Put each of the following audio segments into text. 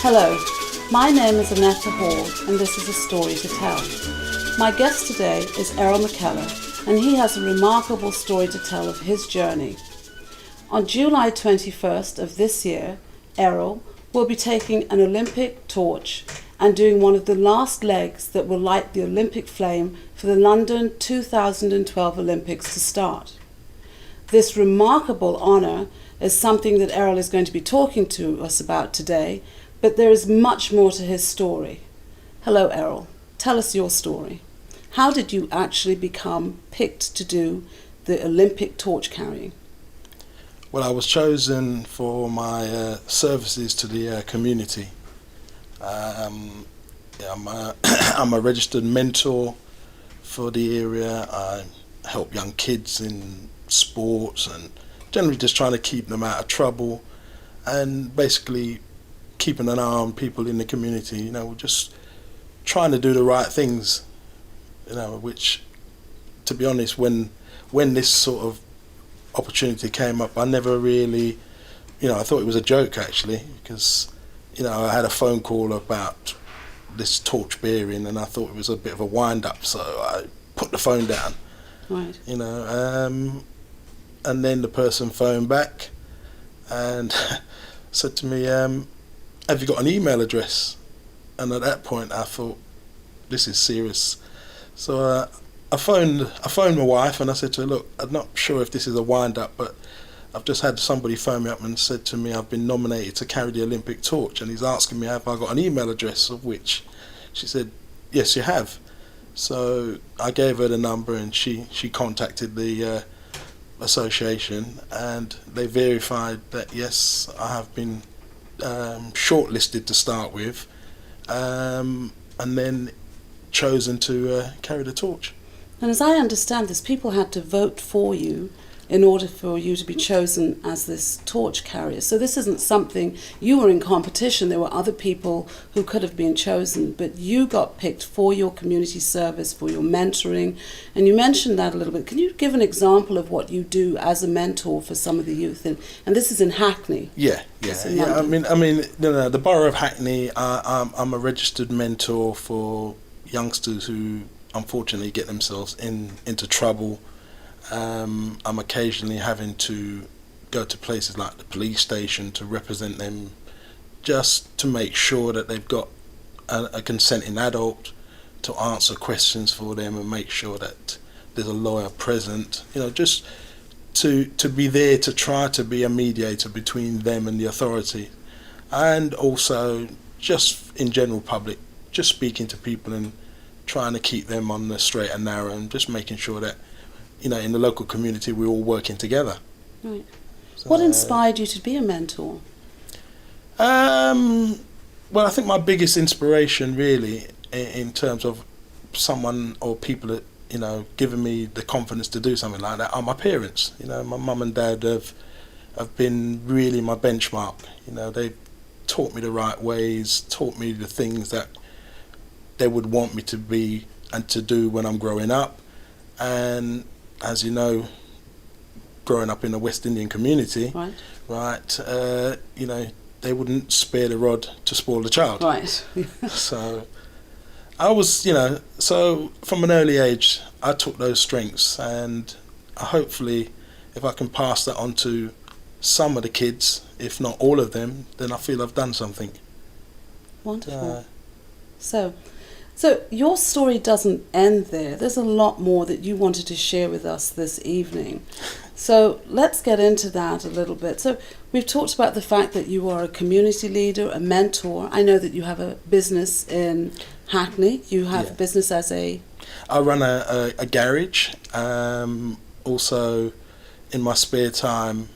Hello, my name is Annette Hall and this is A Story to Tell. My guest today is Errol McKellar and he has a remarkable story to tell of his journey. On July 21st of this year, Errol will be taking an Olympic torch and doing one of the last legs that will light the Olympic flame for the London 2012 Olympics to start. This remarkable honour is something that Errol is going to be talking to us about today, but there is much more to his story. Hello, Errol. Tell us your story. How did you actually become picked to do the Olympic torch carrying? Well, I was chosen for my services to the community. I'm a registered mentor for the area. I help young kids in sports and generally just trying to keep them out of trouble and basically keeping an eye on people in the community, just trying to do the right things, which, to be honest, when this sort of opportunity came up, I never really, I thought it was a joke actually, because, I had a phone call about this torch bearing and I thought it was a bit of a wind up, so I put the phone down. Right. And then the person phoned back and said to me, have you got an email address? And at that point I thought, this is serious. So I phoned my wife and I said to her, look, I'm not sure if this is a wind up, but I've just had somebody phone me up and said to me I've been nominated to carry the Olympic torch, and he's asking me have I got an email address, of which she said, yes, you have. So I gave her the number and she contacted the association and they verified that yes, I have been shortlisted to start with, and then chosen to carry the torch. And as I understand this, people had to vote for you in order for you to be chosen as this torch carrier. So this isn't something, you were in competition, there were other people who could have been chosen, but you got picked for your community service, for your mentoring, and you mentioned that a little bit. Can you give an example of what you do as a mentor for some of the youth? And this is in Hackney. Yeah. I mean, the Borough of Hackney, I'm a registered mentor for youngsters who unfortunately get themselves into trouble. I'm occasionally having to go to places like the police station to represent them, just to make sure that they've got a consenting adult to answer questions for them and make sure that there's a lawyer present, just to be there to try to be a mediator between them and the authority, and also just in general public, just speaking to people and trying to keep them on the straight and narrow and just making sure that in the local community we're all working together. Right. So, what inspired you to be a mentor? Well, I think my biggest inspiration really in terms of someone or people that given me the confidence to do something like that are my parents. My mum and dad have been really my benchmark. They've taught me the right ways, taught me the things that they would want me to be and to do when I'm growing up. And as you know, growing up in a West Indian community, right, they wouldn't spare the rod to spoil the child. Right. So I was, so from an early age, I took those strengths, and hopefully if I can pass that on to some of the kids, if not all of them, then I feel I've done something. Wonderful. So your story doesn't end there. There's a lot more that you wanted to share with us this evening. So let's get into that a little bit. So we've talked about the fact that you are a community leader, a mentor. I know that you have a business in Hackney. You have a business as a... I run a garage. Also, in my spare time,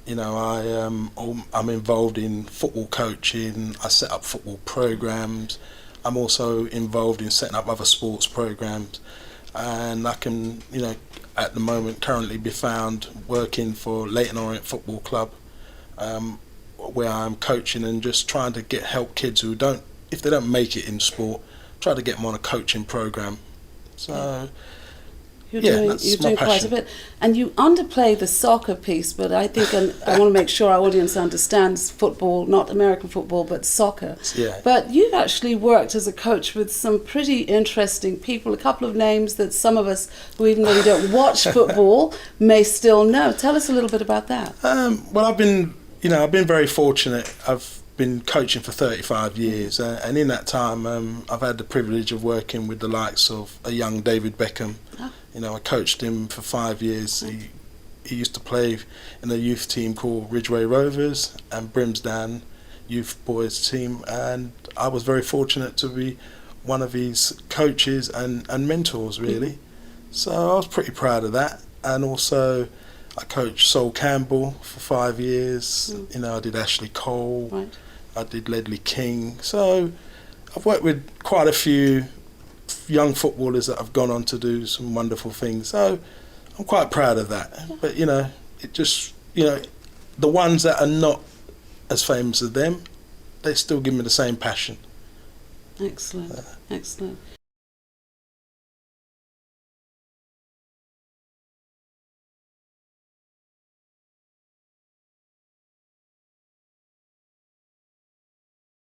I'm involved in football coaching. I set up football programs. I'm also involved in setting up other sports programs, and I can, at the moment currently be found working for Leyton Orient Football Club, where I'm coaching and just trying to help kids who if they don't make it in sport, try to get them on a coaching program. So You're that's my doing quite a passion. bit. And you underplay the soccer piece, but I think, and I want to make sure our audience understands football, not American football, but soccer. Yeah. But you've actually worked as a coach with some pretty interesting people, a couple of names that some of us who, even though we don't watch football, may still know. Tell us a little bit about that. Well, I've been very fortunate. I've been coaching for 35 years, and in that time, I've had the privilege of working with the likes of a young David Beckham. Oh. I coached him for 5 years. He used to play in a youth team called Ridgeway Rovers and Brimsdown youth boys team, and I was very fortunate to be one of his coaches and mentors, really. So I was pretty proud of that. And also I coached Sol Campbell for 5 years. I did Ashley Cole. Right. I did Ledley King. So I've worked with quite a few young footballers that have gone on to do some wonderful things. So I'm quite proud of that. Yeah. But, it just, the ones that are not as famous as them, they still give me the same passion. Excellent, excellent.